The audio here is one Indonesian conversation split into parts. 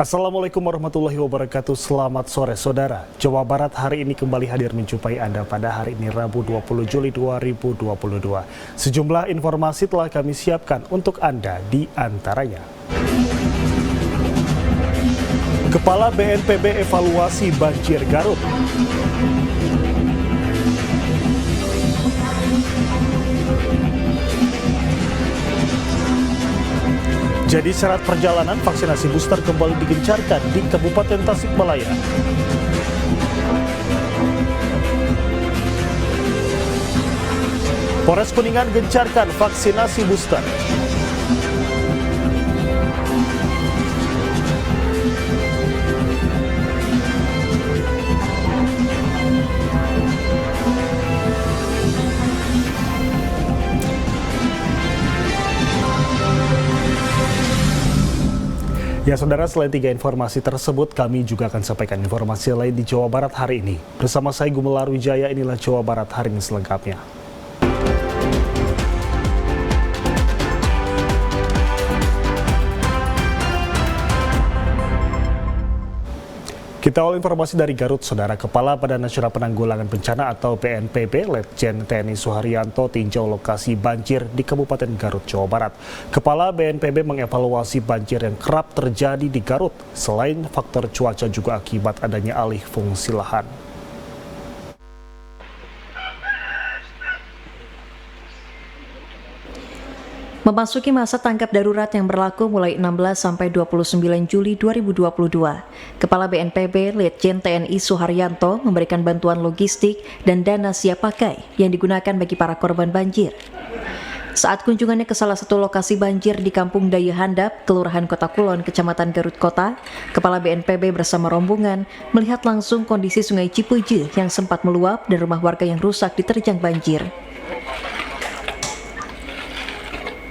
Assalamualaikum warahmatullahi wabarakatuh. Selamat sore saudara. Jawa Barat hari ini kembali hadir menjumpai Anda pada hari ini Rabu 20 Juli 2022. Sejumlah informasi telah kami siapkan untuk Anda, di antaranya. Kepala BNPB evaluasi banjir Garut. Jadi syarat perjalanan vaksinasi booster kembali digencarkan di Kabupaten Tasikmalaya. Polres Kuningan gencarkan vaksinasi booster. Ya saudara, selain 3 informasi tersebut, kami juga akan sampaikan informasi lain di Jawa Barat hari ini. Bersama saya Gumelar Wijaya, inilah Jawa Barat hari ini selengkapnya. Kita awal informasi dari Garut, saudara. Kepala Badan Nasional Penanggulangan Bencana atau BNPB, Letjen TNI Suharyanto tinjau lokasi banjir di Kabupaten Garut, Jawa Barat. Kepala BNPB mengevaluasi banjir yang kerap terjadi di Garut. Selain faktor cuaca juga akibat adanya alih fungsi lahan. Memasuki masa tanggap darurat yang berlaku mulai 16 sampai 29 Juli 2022, Kepala BNPB Letjen TNI Suharyanto memberikan bantuan logistik dan dana siap pakai yang digunakan bagi para korban banjir. Saat kunjungannya ke salah satu lokasi banjir di Kampung Daya Handap, Kelurahan Kota Kulon, Kecamatan Garut Kota, Kepala BNPB bersama rombongan melihat langsung kondisi Sungai Cipeuje yang sempat meluap dan rumah warga yang rusak diterjang banjir.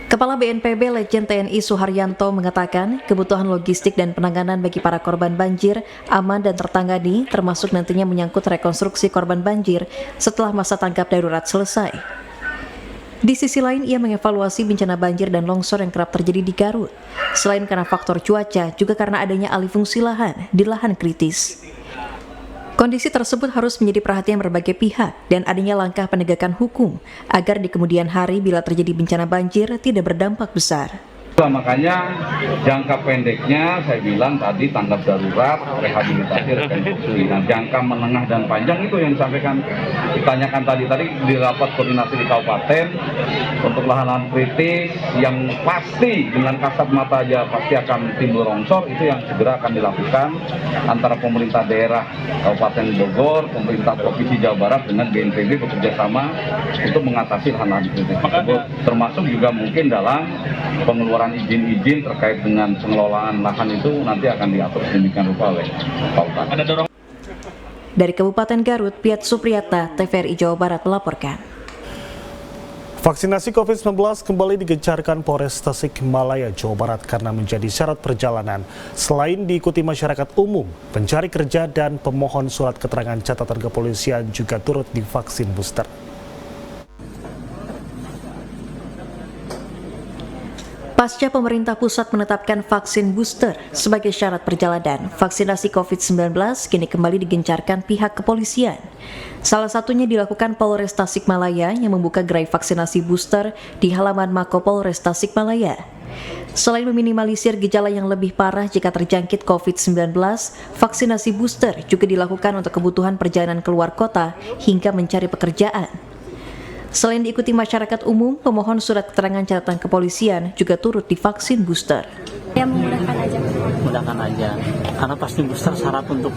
Kepala BNPB Letjen TNI Suharyanto mengatakan kebutuhan logistik dan penanganan bagi para korban banjir aman dan tertangani, termasuk nantinya menyangkut rekonstruksi korban banjir setelah masa tanggap darurat selesai. Di sisi lain, ia mengevaluasi bencana banjir dan longsor yang kerap terjadi di Garut. Selain karena faktor cuaca, juga karena adanya alih fungsi lahan di lahan kritis. Kondisi tersebut harus menjadi perhatian berbagai pihak dan adanya langkah penegakan hukum agar di kemudian hari bila terjadi bencana banjir tidak berdampak besar. Makanya jangka pendeknya saya bilang tadi tanggap darurat, rehabilitasi, rekonstruksi. Nah, jangka menengah dan panjang itu yang disampaikan, ditanyakan tadi di rapat koordinasi di kabupaten untuk lahan-lahan kritis yang pasti dengan kasat mata aja pasti akan timbul longsor, itu yang segera akan dilakukan antara pemerintah daerah Kabupaten Bogor, pemerintah Provinsi Jawa Barat dengan BNPB bekerjasama untuk mengatasi lahan-lahan kritis tersebut, termasuk juga mungkin dalam pengeluaran izin-izin terkait dengan pengelolaan lahan itu nanti akan diatur sedemikian rupa oleh Kabupaten. Dari Kabupaten Garut, Piat Supriyata, TVRI Jawa Barat melaporkan. Vaksinasi COVID-19 kembali digencarkan Polres Tasikmalaya, Jawa Barat karena menjadi syarat perjalanan. Selain diikuti masyarakat umum, pencari kerja dan pemohon surat keterangan catatan kepolisian juga turut divaksin booster. Pasca pemerintah pusat menetapkan vaksin booster sebagai syarat perjalanan, vaksinasi COVID-19 kini kembali digencarkan pihak kepolisian. Salah satunya dilakukan Polres Tasikmalaya yang membuka gerai vaksinasi booster di halaman Mako Polres Tasikmalaya. Selain meminimalisir gejala yang lebih parah jika terjangkit COVID-19, vaksinasi booster juga dilakukan untuk kebutuhan perjalanan keluar kota hingga mencari pekerjaan. Selain diikuti masyarakat umum, pemohon surat keterangan catatan kepolisian juga turut divaksin booster. Ya memudahkan aja. Mudahkan aja, karena pasti booster syarat untuk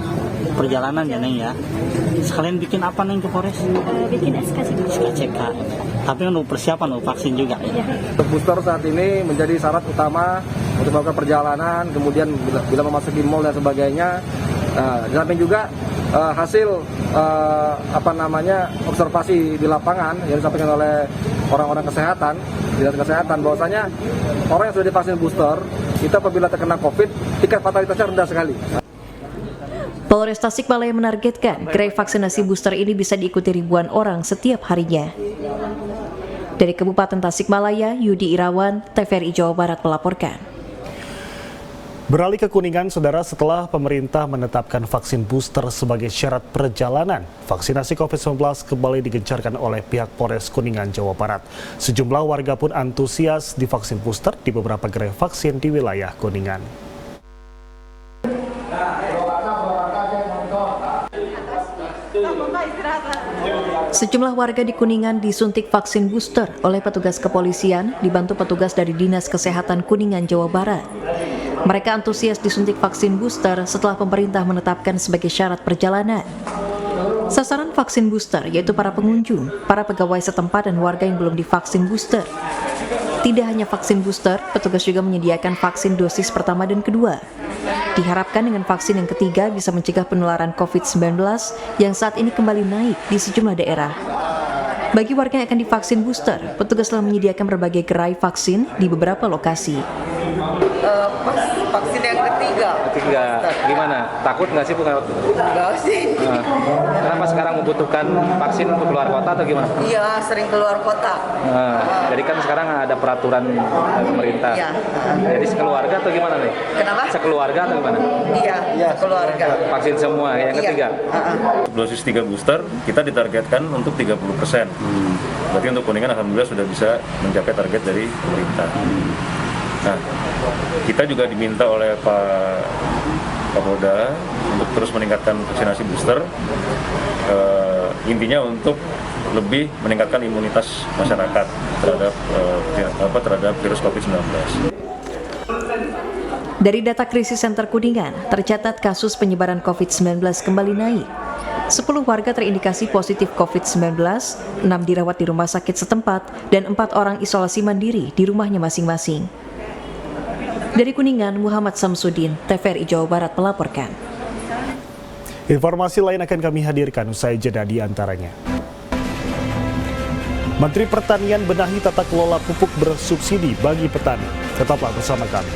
perjalanan ya Neng ya. Sekalian bikin apa Neng ke Polres? Bikin SKCK. Tapi untuk persiapan untuk vaksin juga. Ya. Booster saat ini menjadi syarat utama untuk melakukan perjalanan, kemudian bila memasuki mal dan sebagainya. Di samping juga hasil observasi di lapangan yang disampaikan oleh orang-orang kesehatan, dinas kesehatan, bahwasanya orang yang sudah divaksin booster itu apabila terkena COVID, tingkat fatalitasnya rendah sekali. Polres Tasikmalaya menargetkan gerai vaksinasi booster ini bisa diikuti ribuan orang setiap harinya. Dari Kabupaten Tasikmalaya, Yudi Irawan, TVRI Jawa Barat melaporkan. Beralih ke Kuningan, saudara, setelah pemerintah menetapkan vaksin booster sebagai syarat perjalanan, vaksinasi COVID-19 kembali digencarkan oleh pihak Polres Kuningan, Jawa Barat. Sejumlah warga pun antusias divaksin booster di beberapa gerai vaksin di wilayah Kuningan. Sejumlah warga di Kuningan disuntik vaksin booster oleh petugas kepolisian dibantu petugas dari Dinas Kesehatan Kuningan, Jawa Barat. Mereka antusias disuntik vaksin booster setelah pemerintah menetapkan sebagai syarat perjalanan. Sasaran vaksin booster yaitu para pengunjung, para pegawai setempat dan warga yang belum divaksin booster. Tidak hanya vaksin booster, petugas juga menyediakan vaksin dosis pertama dan kedua. Diharapkan dengan vaksin yang ketiga bisa mencegah penularan COVID-19 yang saat ini kembali naik di sejumlah daerah. Bagi warga yang akan divaksin booster, petugas telah menyediakan berbagai gerai vaksin di beberapa lokasi. Vaksin yang ketiga. Gimana? Takut nggak sih Bu? Enggak sih. Kenapa sekarang membutuhkan vaksin untuk keluar kota atau gimana? Iya, sering keluar kota. Jadi kan sekarang ada peraturan pemerintah. Iya. Jadi sekeluarga atau gimana nih? Kenapa? Sekeluarga atau gimana? Iya, keluarga. Vaksin semua yang Iya. ketiga? Dosis 3 booster kita ditargetkan untuk 30%. Berarti untuk Kuningan alhamdulillah sudah bisa mencapai target dari pemerintah. Nah, kita juga diminta oleh Pak Kapolda untuk terus meningkatkan vaksinasi booster. Intinya untuk lebih meningkatkan imunitas masyarakat terhadap virus COVID-19. Dari data Krisis Center Kuningan, tercatat kasus penyebaran COVID-19 kembali naik. 10 warga terindikasi positif COVID-19, 6 dirawat di rumah sakit setempat, dan 4 orang isolasi mandiri di rumahnya masing-masing. Dari Kuningan, Muhammad Samsudin, TVRI Jawa Barat melaporkan. Informasi lain akan kami hadirkan usai jeda di antaranya. Menteri Pertanian benahi tata kelola pupuk bersubsidi bagi petani. Tetaplah bersama kami.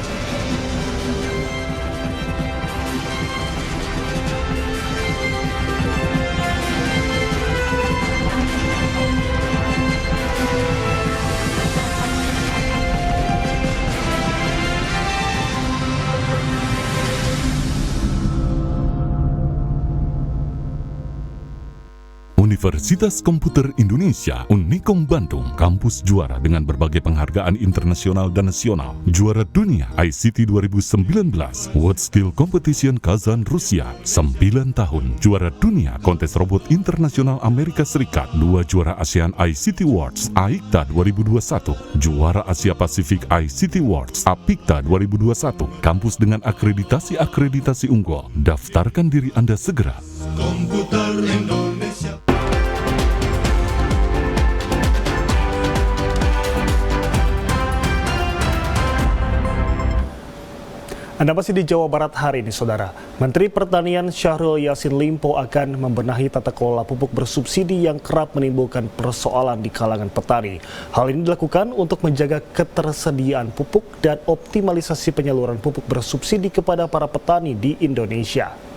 Universitas Komputer Indonesia, Unikom Bandung, kampus juara dengan berbagai penghargaan internasional dan nasional. Juara dunia ICT 2019, World Skill Competition Kazan, Rusia, 9 tahun. Juara dunia kontes robot internasional Amerika Serikat, 2 juara ASEAN ICT Awards, AICTA 2021, juara Asia Pasifik ICT Awards, APICTA 2021, kampus dengan akreditasi unggul. Daftarkan diri Anda segera. Komputer Indonesia. Anda masih di Jawa Barat hari ini, saudara. Menteri Pertanian Syahrul Yassin Limpo akan membenahi tata kelola pupuk bersubsidi yang kerap menimbulkan persoalan di kalangan petani. Hal ini dilakukan untuk menjaga ketersediaan pupuk dan optimalisasi penyaluran pupuk bersubsidi kepada para petani di Indonesia.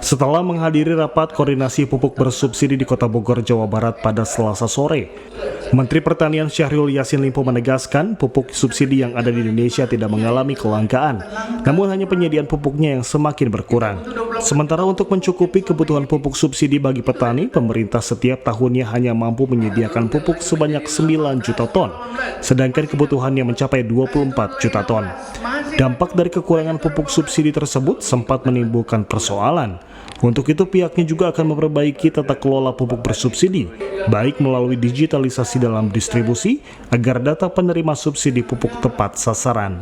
Setelah menghadiri rapat koordinasi pupuk bersubsidi di Kota Bogor, Jawa Barat pada Selasa sore, Menteri Pertanian Syahrul Yassin Limpo menegaskan pupuk subsidi yang ada di Indonesia tidak mengalami kelangkaan, namun hanya penyediaan pupuknya yang semakin berkurang. Sementara untuk mencukupi kebutuhan pupuk subsidi bagi petani, pemerintah setiap tahunnya hanya mampu menyediakan pupuk sebanyak 9 juta ton, sedangkan kebutuhannya mencapai 24 juta ton. Dampak dari kekurangan pupuk subsidi tersebut sempat menimbulkan persoalan. Untuk itu pihaknya juga akan memperbaiki tata kelola pupuk bersubsidi, baik melalui digitalisasi dalam distribusi agar data penerima subsidi pupuk tepat sasaran.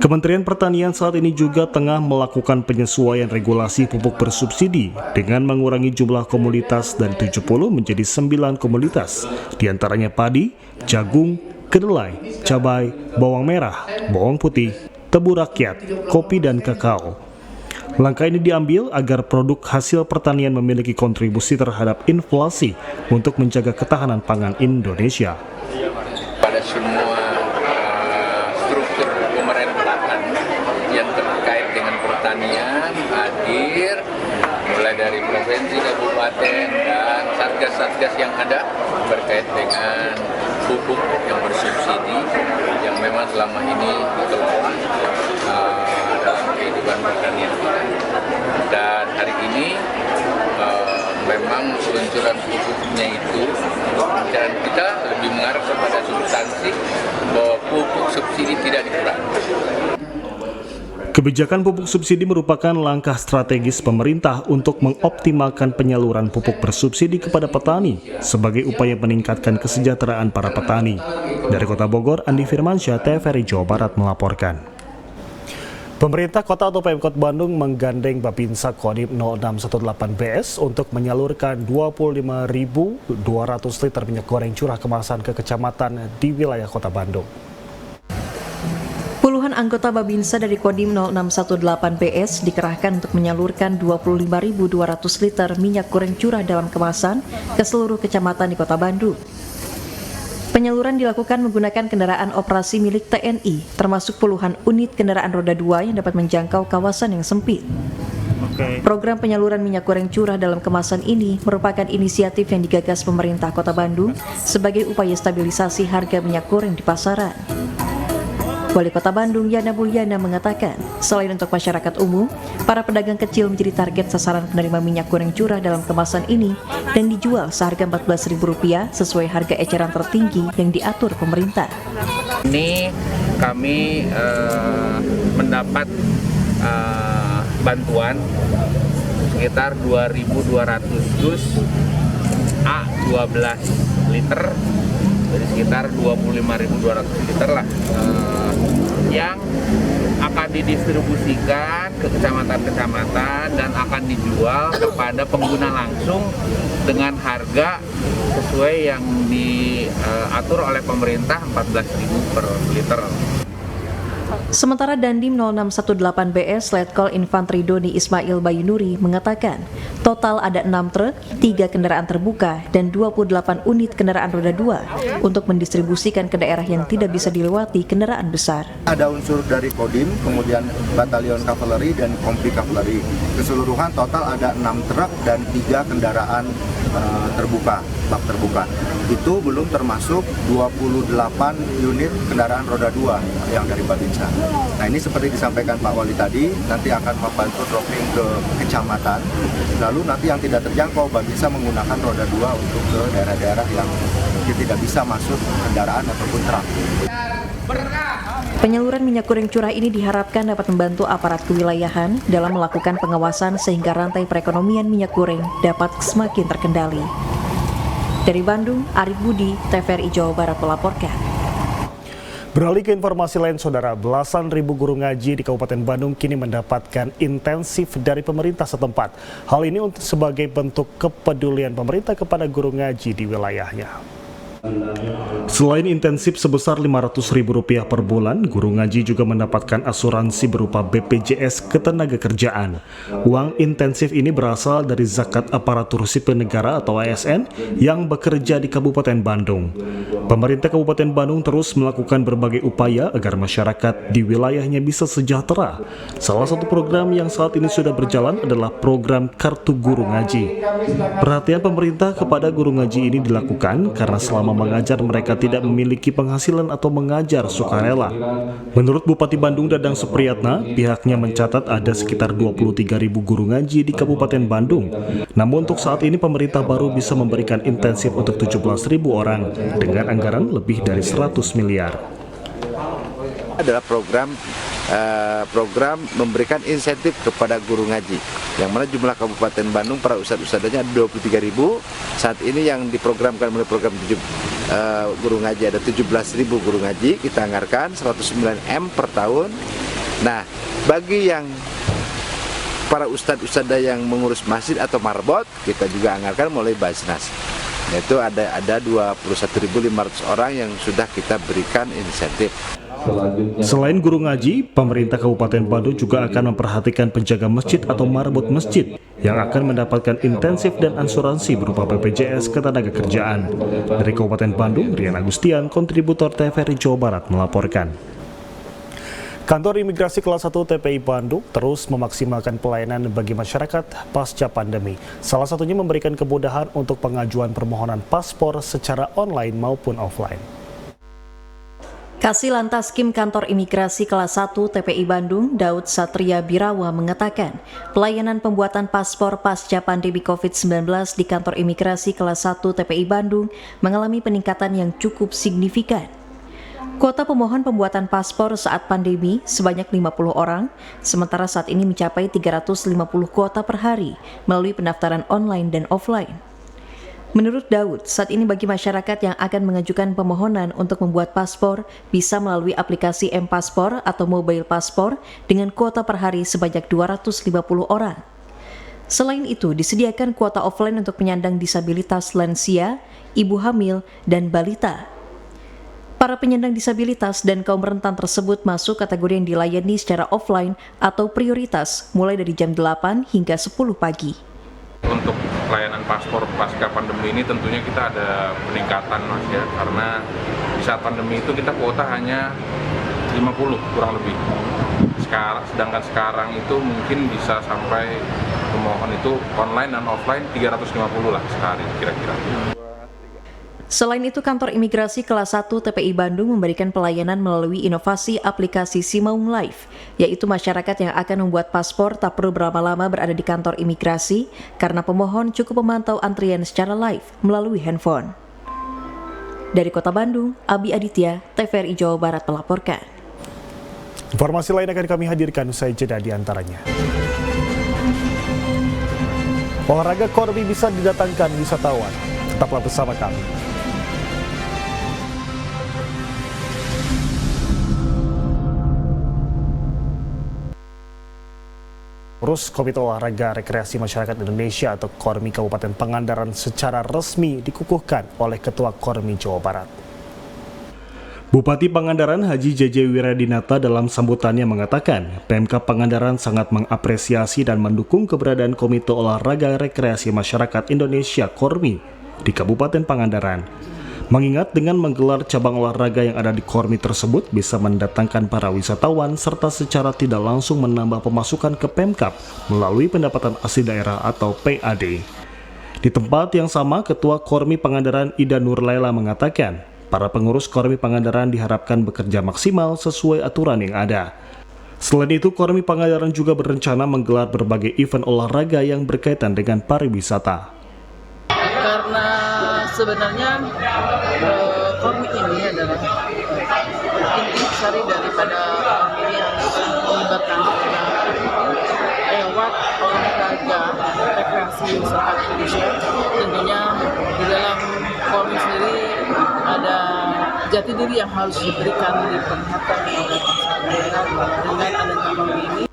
Kementerian Pertanian saat ini juga tengah melakukan penyesuaian regulasi pupuk bersubsidi dengan mengurangi jumlah komoditas dari 70 menjadi 9 komoditas, diantaranya padi, jagung, kedelai, cabai, bawang merah, bawang putih, tebu rakyat, kopi, dan kakao. Langkah ini diambil agar produk hasil pertanian memiliki kontribusi terhadap inflasi untuk menjaga ketahanan pangan Indonesia. Pada semua struktur pemerintahan yang terkait dengan pertanian hadir, mulai dari provinsi, kabupaten, dan satgas-satgas yang ada berkait dengan pupuk yang bersubsidi yang memang selama ini kelola dalam kehidupan pertanian kita. Dan hari ini memang peluncuran pupuknya itu pembicaraan kita lebih mengarah kepada substansi bahwa pupuk subsidi tidak dikurangi. Kebijakan pupuk subsidi merupakan langkah strategis pemerintah untuk mengoptimalkan penyaluran pupuk bersubsidi kepada petani sebagai upaya meningkatkan kesejahteraan para petani. Dari Kota Bogor, Andi Firmansyah, TVRI Jawa Barat melaporkan. Pemerintah Kota atau Pemkot Bandung menggandeng Babinsa Kodim 0618BS untuk menyalurkan 25.200 liter minyak goreng curah kemasan ke kecamatan di wilayah Kota Bandung. Puluhan anggota Babinsa dari Kodim 0618BS dikerahkan untuk menyalurkan 25.200 liter minyak goreng curah dalam kemasan ke seluruh kecamatan di Kota Bandung. Penyaluran dilakukan menggunakan kendaraan operasi milik TNI, termasuk puluhan unit kendaraan roda 2 yang dapat menjangkau kawasan yang sempit. Program penyaluran minyak goreng curah dalam kemasan ini merupakan inisiatif yang digagas pemerintah Kota Bandung sebagai upaya stabilisasi harga minyak goreng di pasaran. Wali Kota Bandung Yana Mulyana mengatakan, selain untuk masyarakat umum, para pedagang kecil menjadi target sasaran penerima minyak goreng curah dalam kemasan ini dan dijual seharga Rp14.000 sesuai harga eceran tertinggi yang diatur pemerintah. Ini kami mendapat bantuan sekitar 2.200 dus A12 liter, jadi sekitar 25.200 liter lah, yang akan didistribusikan ke kecamatan-kecamatan dan akan dijual kepada pengguna langsung dengan harga sesuai yang diatur oleh pemerintah Rp14.000 per liter. Sementara Dandim 0618BS Letkol Infantri Doni Ismail Bayunuri mengatakan, total ada 6 truk, 3 kendaraan terbuka, dan 28 unit kendaraan roda 2 untuk mendistribusikan ke daerah yang tidak bisa dilewati kendaraan besar. Ada unsur dari Kodim, kemudian Batalion Kavaleri dan Kompi Kavaleri. Keseluruhan total ada 6 truk dan 3 kendaraan terbuka, bak terbuka. Itu belum termasuk 28 unit kendaraan roda 2 yang dari Babinsa. Nah, ini seperti disampaikan Pak Wali tadi, nanti akan membantu dropping ke kecamatan. Lalu nanti yang tidak terjangkau, Babinsa menggunakan roda 2 untuk ke daerah-daerah yang mungkin tidak bisa masuk kendaraan ataupun truk. Penyaluran minyak goreng curah ini diharapkan dapat membantu aparat kewilayahan dalam melakukan pengawasan sehingga rantai perekonomian minyak goreng dapat semakin terkendali. Dari Bandung, Arif Budi, TVRI Jawa Barat melaporkan. Beralih ke informasi lain, Saudara, belasan ribu guru ngaji di Kabupaten Bandung kini mendapatkan intensif dari pemerintah setempat. Hal ini sebagai bentuk kepedulian pemerintah kepada guru ngaji di wilayahnya. Selain intensif sebesar Rp500.000 per bulan, guru ngaji juga mendapatkan asuransi berupa BPJS Ketenagakerjaan. Uang intensif ini berasal dari zakat aparatur sipil negara atau ASN yang bekerja di Kabupaten Bandung. Pemerintah Kabupaten Bandung terus melakukan berbagai upaya agar masyarakat di wilayahnya bisa sejahtera. Salah satu program yang saat ini sudah berjalan adalah program Kartu Guru Ngaji. Perhatian pemerintah kepada guru ngaji ini dilakukan karena selama mengajar mereka tidak memiliki penghasilan atau mengajar sukarela. Menurut Bupati Bandung Dadang Supriyatna, pihaknya mencatat ada sekitar 23.000 guru ngaji di Kabupaten Bandung. Namun untuk saat ini pemerintah baru bisa memberikan intensif untuk 17.000 orang dengan anggaran lebih dari 100 miliar. Adalah program memberikan insentif kepada guru ngaji, yang mana jumlah Kabupaten Bandung para ustadz-ustadznya ada 23.000. Saat ini yang diprogramkan melalui program guru ngaji ada 17.000 guru ngaji, kita anggarkan 109 M per tahun. Nah, bagi yang para ustadz-ustadzah yang mengurus masjid atau marbot, kita juga anggarkan melalui Basnas. Yaitu ada 21.500 orang yang sudah kita berikan insentif. Selain guru ngaji, pemerintah Kabupaten Bandung juga akan memperhatikan penjaga masjid atau marbot masjid yang akan mendapatkan intensif dan asuransi berupa BPJS Ketenagakerjaan. Dari Kabupaten Bandung, Rian Agustian, kontributor TVRI Jawa Barat melaporkan. Kantor Imigrasi Kelas 1 TPI Bandung terus memaksimalkan pelayanan bagi masyarakat pasca pandemi. Salah satunya memberikan kemudahan untuk pengajuan permohonan paspor secara online maupun offline. Kasih Lantas Kim Kantor Imigrasi Kelas 1 TPI Bandung, Daud Satria Birawa mengatakan, pelayanan pembuatan paspor pasca pandemi COVID-19 di Kantor Imigrasi Kelas 1 TPI Bandung mengalami peningkatan yang cukup signifikan. Kuota pemohon pembuatan paspor saat pandemi sebanyak 50 orang, sementara saat ini mencapai 350 kuota per hari melalui pendaftaran online dan offline. Menurut Daud, saat ini bagi masyarakat yang akan mengajukan pemohonan untuk membuat paspor bisa melalui aplikasi M-Paspor atau Mobile Paspor dengan kuota per hari sebanyak 250 orang. Selain itu, disediakan kuota offline untuk penyandang disabilitas lansia, ibu hamil, dan balita. Para penyandang disabilitas dan kaum rentan tersebut masuk kategori yang dilayani secara offline atau prioritas mulai dari jam 8 hingga 10 pagi. Untuk pelayanan paspor pasca pandemi ini tentunya kita ada peningkatan Mas ya, karena di saat pandemi itu kita kuota hanya 50 kurang lebih. Sedangkan sekarang itu mungkin bisa sampai pemohon itu online dan offline 350 lah sehari kira-kira. Selain itu, Kantor Imigrasi Kelas 1 TPI Bandung memberikan pelayanan melalui inovasi aplikasi Simaung Live, yaitu masyarakat yang akan membuat paspor tak perlu berlama-lama berada di kantor imigrasi karena pemohon cukup memantau antrian secara live melalui handphone. Dari Kota Bandung, Abi Aditya, TVRI Jawa Barat melaporkan. Informasi lain akan kami hadirkan usai jeda di antaranya. Olahraga Kormi bisa didatangkan wisatawan. Tetaplah bersama kami. Urus Komite Olahraga Rekreasi Masyarakat Indonesia atau Kormi Kabupaten Pangandaran secara resmi dikukuhkan oleh Ketua Kormi Jawa Barat. Bupati Pangandaran Haji JJ Wiradinata dalam sambutannya mengatakan, Pemkab Pangandaran sangat mengapresiasi dan mendukung keberadaan Komite Olahraga Rekreasi Masyarakat Indonesia Kormi di Kabupaten Pangandaran. Mengingat dengan menggelar cabang olahraga yang ada di Kormi tersebut bisa mendatangkan para wisatawan serta secara tidak langsung menambah pemasukan ke Pemkab melalui pendapatan asli daerah atau PAD. Di tempat yang sama, Ketua Kormi Pangandaran Ida Nurlaila mengatakan, para pengurus Kormi Pangandaran diharapkan bekerja maksimal sesuai aturan yang ada. Selain itu, Kormi Pangandaran juga berencana menggelar berbagai event olahraga yang berkaitan dengan pariwisata. Karena sebenarnya Kormi ini adalah intisari daripada Kormi yang melibatkan lewat olahraga rekreasi masyarakat Indonesia. Tentunya di dalam Kormi sendiri ada jati diri yang harus diberikan diperlihatkan oleh masyarakat dengan adanya Kormi ini.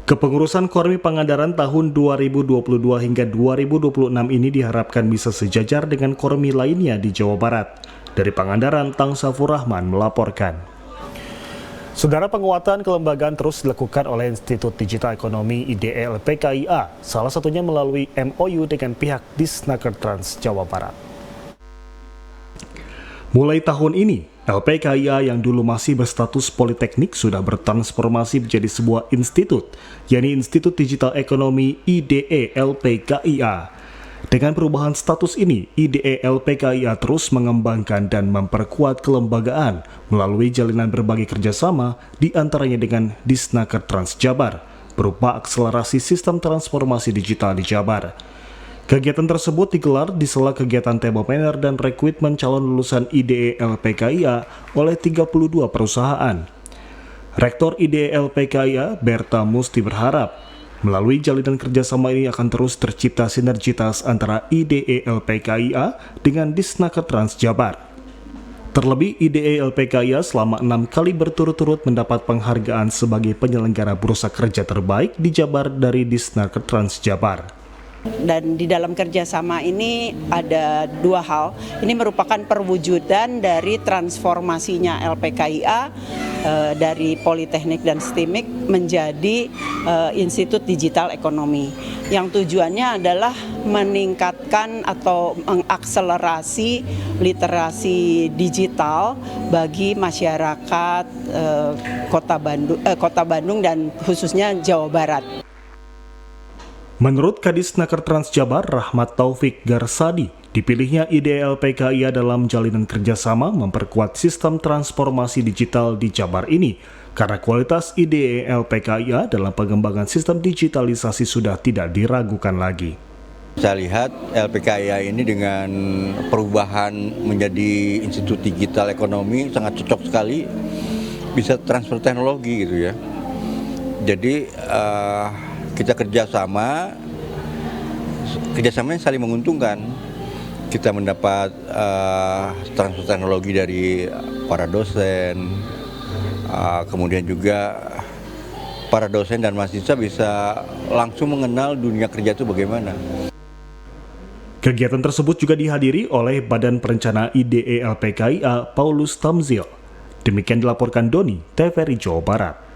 Kepengurusan Kormi Pangandaran tahun 2022 hingga 2026 ini diharapkan bisa sejajar dengan Kormi lainnya di Jawa Barat. Dari Pangandaran, Tang Safur Rahman melaporkan. Saudara, penguatan kelembagaan terus dilakukan oleh Institut Digital Ekonomi IDE LPKIA, salah satunya melalui MOU dengan pihak Disnaker Trans Jawa Barat. Mulai tahun ini, LPKIA yang dulu masih berstatus politeknik sudah bertransformasi menjadi sebuah institut, yakni Institut Digital Ekonomi IDE LPKIA. Dengan perubahan status ini, IDE LPKIA terus mengembangkan dan memperkuat kelembagaan melalui jalinan berbagai kerjasama, di antaranya dengan Disnaker Trans Jabar, berupa akselerasi sistem transformasi digital di Jabar. Kegiatan tersebut digelar di sela kegiatan tebomener dan rekrutmen calon lulusan IDE LPKIA oleh 32 perusahaan. Rektor IDE LPKIA, Berta Musti berharap, melalui jalinan kerjasama ini akan terus tercipta sinergitas antara IDE LPKIA dengan Disnaker Trans Jabar. Terlebih, IDE LPKIA selama 6 kali berturut-turut mendapat penghargaan sebagai penyelenggara bursa kerja terbaik di Jabar dari Disnaker Trans Jabar. Dan di dalam kerjasama ini ada dua hal. Ini merupakan perwujudan dari transformasinya LPKIA dari Politeknik dan STIMIK menjadi Institut Digital Ekonomi. Yang tujuannya adalah meningkatkan atau mengakselerasi literasi digital bagi masyarakat Kota Bandung dan khususnya Jawa Barat. Menurut Kadis Naker Trans Jabar Rahmat Taufik Garsadi, Dipilihnya ide LPKIA dalam jalinan kerjasama memperkuat sistem transformasi digital di Jabar ini, karena kualitas ide LPKIA dalam pengembangan sistem digitalisasi sudah tidak diragukan lagi. Saya lihat LPKIA ini dengan perubahan menjadi institut digital ekonomi sangat cocok sekali, bisa transfer teknologi gitu ya. Jadi kita kerjasamanya saling menguntungkan. Kita mendapat transfer teknologi dari para dosen, kemudian juga para dosen dan mahasiswa bisa langsung mengenal dunia kerja itu bagaimana. Kegiatan tersebut juga dihadiri oleh Badan Perencana IDE LPKIA Paulus Tamzil. Demikian dilaporkan Doni, TVRI Jawa Barat.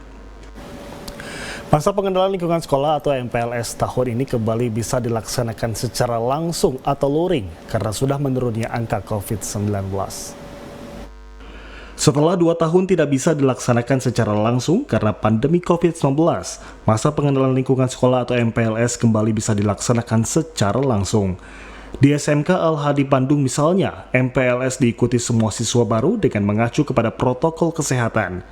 Masa pengenalan lingkungan sekolah atau MPLS tahun ini kembali bisa dilaksanakan secara langsung atau luring karena sudah menurunnya angka COVID-19. Setelah 2 tahun tidak bisa dilaksanakan secara langsung karena pandemi COVID-19, masa pengenalan lingkungan sekolah atau MPLS kembali bisa dilaksanakan secara langsung. Di SMK Al-Hadi Bandung misalnya, MPLS diikuti semua siswa baru dengan mengacu kepada protokol kesehatan.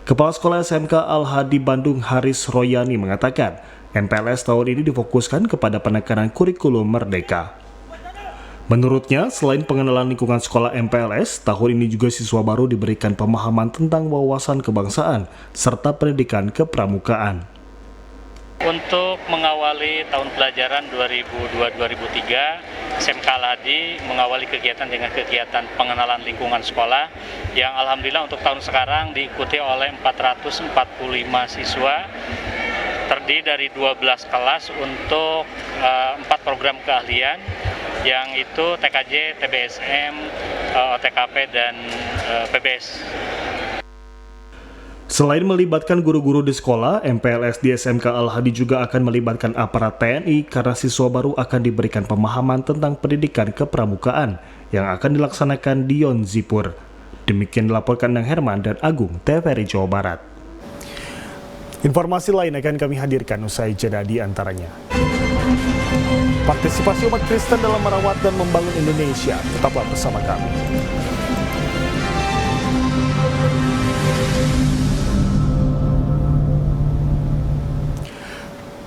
Kepala Sekolah SMK Al-Hadi Bandung Haris Royani mengatakan, MPLS tahun ini difokuskan kepada penekanan kurikulum merdeka. Menurutnya, selain pengenalan lingkungan sekolah MPLS, tahun ini juga siswa baru diberikan pemahaman tentang wawasan kebangsaan serta pendidikan kepramukaan. Untuk mengawali tahun pelajaran 2002-2003, SMK Al-Hadi mengawali kegiatan dengan kegiatan pengenalan lingkungan sekolah yang alhamdulillah untuk tahun sekarang diikuti oleh 445 siswa, terdiri dari 12 kelas untuk 4 program keahlian, yang itu TKJ, TBSM, OTKP, dan PBS. Selain melibatkan guru-guru di sekolah, MPLS di SMK Al-Hadi juga akan melibatkan aparat TNI karena siswa baru akan diberikan pemahaman tentang pendidikan kepramukaan yang akan dilaksanakan di Yonzipur. Demikian dilaporkan Nang Herman dan Agung, TVRI Jawa Barat. Informasi lain akan kami hadirkan usai jeda di antaranya. Partisipasi umat Kristen dalam merawat dan membangun Indonesia. Tetaplah bersama kami.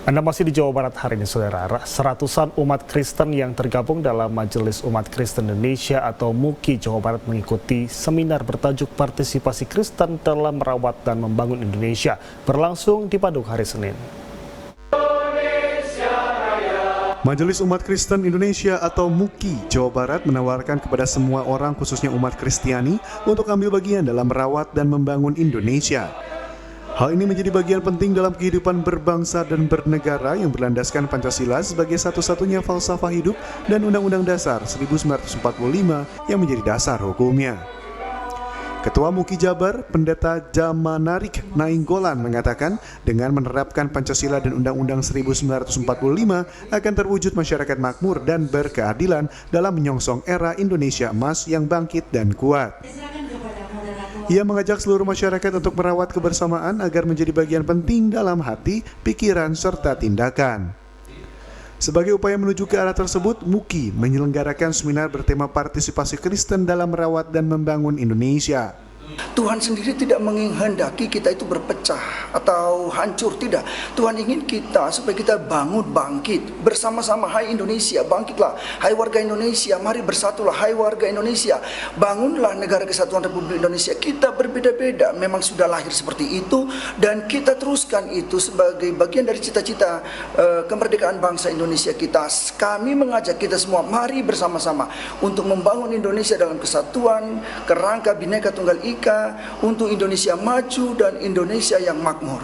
Anda masih di Jawa Barat hari ini, saudara. Seratusan umat Kristen yang tergabung dalam Majelis Umat Kristen Indonesia atau MUKI Jawa Barat mengikuti seminar bertajuk Partisipasi Kristen dalam Merawat dan Membangun Indonesia berlangsung di Bandung hari Senin. Majelis Umat Kristen Indonesia atau MUKI Jawa Barat menawarkan kepada semua orang, khususnya umat Kristiani, untuk ambil bagian dalam merawat dan membangun Indonesia. Hal ini menjadi bagian penting dalam kehidupan berbangsa dan bernegara yang berlandaskan Pancasila sebagai satu-satunya falsafah hidup dan Undang-Undang Dasar 1945 yang menjadi dasar hukumnya. Ketua MUKI Jabar, Pendeta Jamanarik Nainggolan mengatakan, dengan menerapkan Pancasila dan Undang-Undang 1945 akan terwujud masyarakat makmur dan berkeadilan dalam menyongsong era Indonesia emas yang bangkit dan kuat. Ia mengajak seluruh masyarakat untuk merawat kebersamaan agar menjadi bagian penting dalam hati, pikiran, serta tindakan. Sebagai upaya menuju ke arah tersebut, MUKI menyelenggarakan seminar bertema Partisipasi Kristen dalam Merawat dan Membangun Indonesia. Tuhan sendiri tidak menghendaki kita itu berpecah atau hancur, tidak. Tuhan ingin kita supaya kita bangun, bangkit bersama-sama. Hai Indonesia, bangkitlah. Hai warga Indonesia, mari bersatulah. Hai warga Indonesia, bangunlah negara kesatuan Republik Indonesia. Kita berbeda-beda, memang sudah lahir seperti itu, dan kita teruskan itu sebagai bagian dari cita-cita kemerdekaan bangsa Indonesia kita. Kami mengajak kita semua, mari bersama-sama untuk membangun Indonesia dalam kesatuan, kerangka Bhinneka Tunggal Ika, untuk Indonesia maju dan Indonesia yang makmur.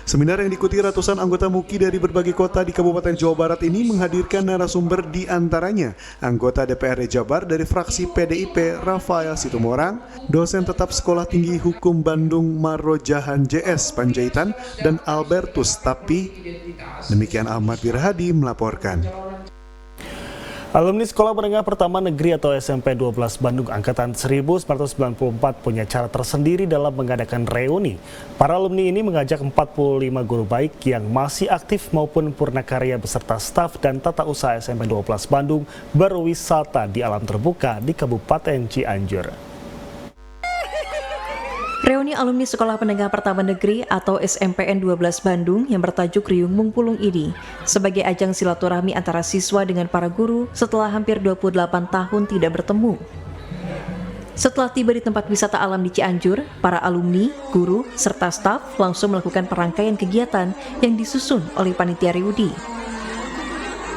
Seminar yang diikuti ratusan anggota MUKI dari berbagai kota di Kabupaten Jawa Barat ini menghadirkan narasumber, di antaranya anggota DPRD Jabar dari fraksi PDIP Rafael Situmorang, dosen tetap Sekolah Tinggi Hukum Bandung Marojahan JS Panjaitan, dan Albertus Tapi. Demikian Ahmad Wirhadi melaporkan. Alumni Sekolah Menengah Pertama Negeri atau SMP 12 Bandung Angkatan 1994 punya cara tersendiri dalam mengadakan reuni. Para alumni ini mengajak 45 guru baik yang masih aktif maupun purnakarya beserta staf dan tata usaha SMP 12 Bandung berwisata di alam terbuka di Kabupaten Cianjur. Reuni alumni Sekolah Menengah Pertama Negeri atau SMPN 12 Bandung yang bertajuk Riung Mumpulung ini sebagai ajang silaturahmi antara siswa dengan para guru setelah hampir 28 tahun tidak bertemu. Setelah tiba di tempat wisata alam di Cianjur, para alumni, guru, serta staf langsung melakukan perangkaian kegiatan yang disusun oleh panitia reuni.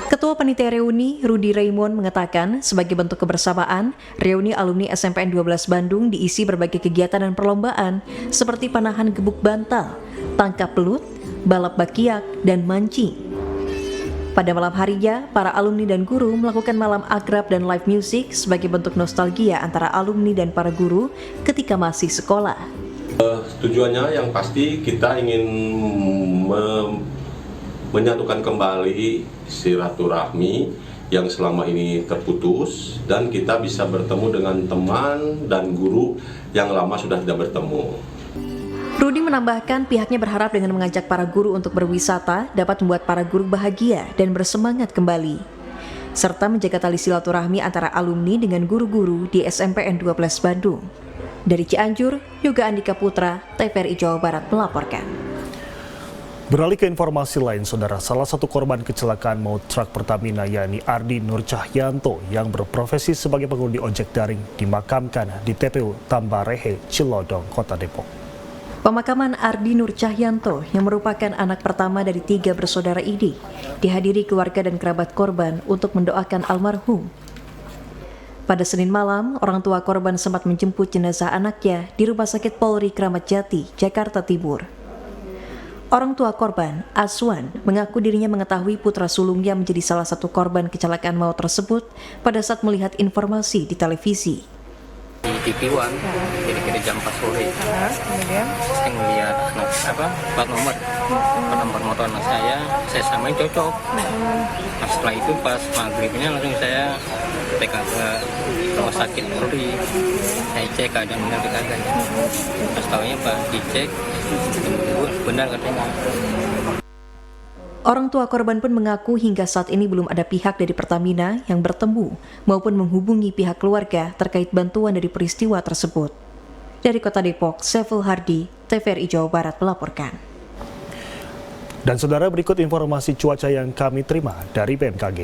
Ketua Panitia Reuni, Rudi Raymond, mengatakan sebagai bentuk kebersamaan, reuni alumni SMPN 12 Bandung diisi berbagai kegiatan dan perlombaan seperti panahan gebuk bantal, tangkap belut, balap bakiak, dan mancing. Pada malam harinya, para alumni dan guru melakukan malam akrab dan live music sebagai bentuk nostalgia antara alumni dan para guru ketika masih sekolah. Tujuannya yang pasti kita ingin menyatukan kembali silaturahmi yang selama ini terputus dan kita bisa bertemu dengan teman dan guru yang lama sudah tidak bertemu. Rudi menambahkan pihaknya berharap dengan mengajak para guru untuk berwisata dapat membuat para guru bahagia dan bersemangat kembali, serta menjaga tali silaturahmi antara alumni dengan guru-guru di SMPN 12 Bandung. Dari Cianjur, Yoga Andika Putra, TVRI Jawa Barat melaporkan. Beralih ke informasi lain, saudara, salah satu korban kecelakaan maut truk Pertamina yakni Ardi Nur Cahyanto yang berprofesi sebagai pengemudi ojek daring dimakamkan di TPU Tambarehe, Cilodong, Kota Depok. Pemakaman Ardi Nur Cahyanto yang merupakan anak pertama dari 3 bersaudara ini dihadiri keluarga dan kerabat korban untuk mendoakan almarhum. Pada Senin malam, orang tua korban sempat menjemput jenazah anaknya di Rumah Sakit Polri Kramat Jati, Jakarta Timur. Orang tua korban, Aswan, mengaku dirinya mengetahui putra sulungnya menjadi salah satu korban kecelakaan maut tersebut pada saat melihat informasi di televisi. Di TV One, kira-kira jam 4 sore. Kemudian saya melihat plat nomor motor anak saya samain cocok. Nah, setelah itu pas maghribnya langsung saya TK ke rumah sakit Polri. Saya cek keadaan benar keadaannya. Pas tahunya Pak dicek benar katanya. Orang tua korban pun mengaku hingga saat ini belum ada pihak dari Pertamina yang bertemu maupun menghubungi pihak keluarga terkait bantuan dari peristiwa tersebut. Dari Kota Depok, Seful Hardi, TVRI Jawa Barat melaporkan. Dan saudara, berikut informasi cuaca yang kami terima dari BMKG.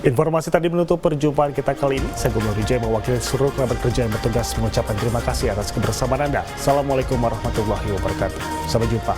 Informasi tadi menutup perjumpaan kita kali ini. Saya Gubernur Wijaya mewakili seluruh kerabat kerja yang bertugas mengucapkan terima kasih atas kebersamaan Anda. Assalamualaikum warahmatullahi wabarakatuh. Sampai jumpa.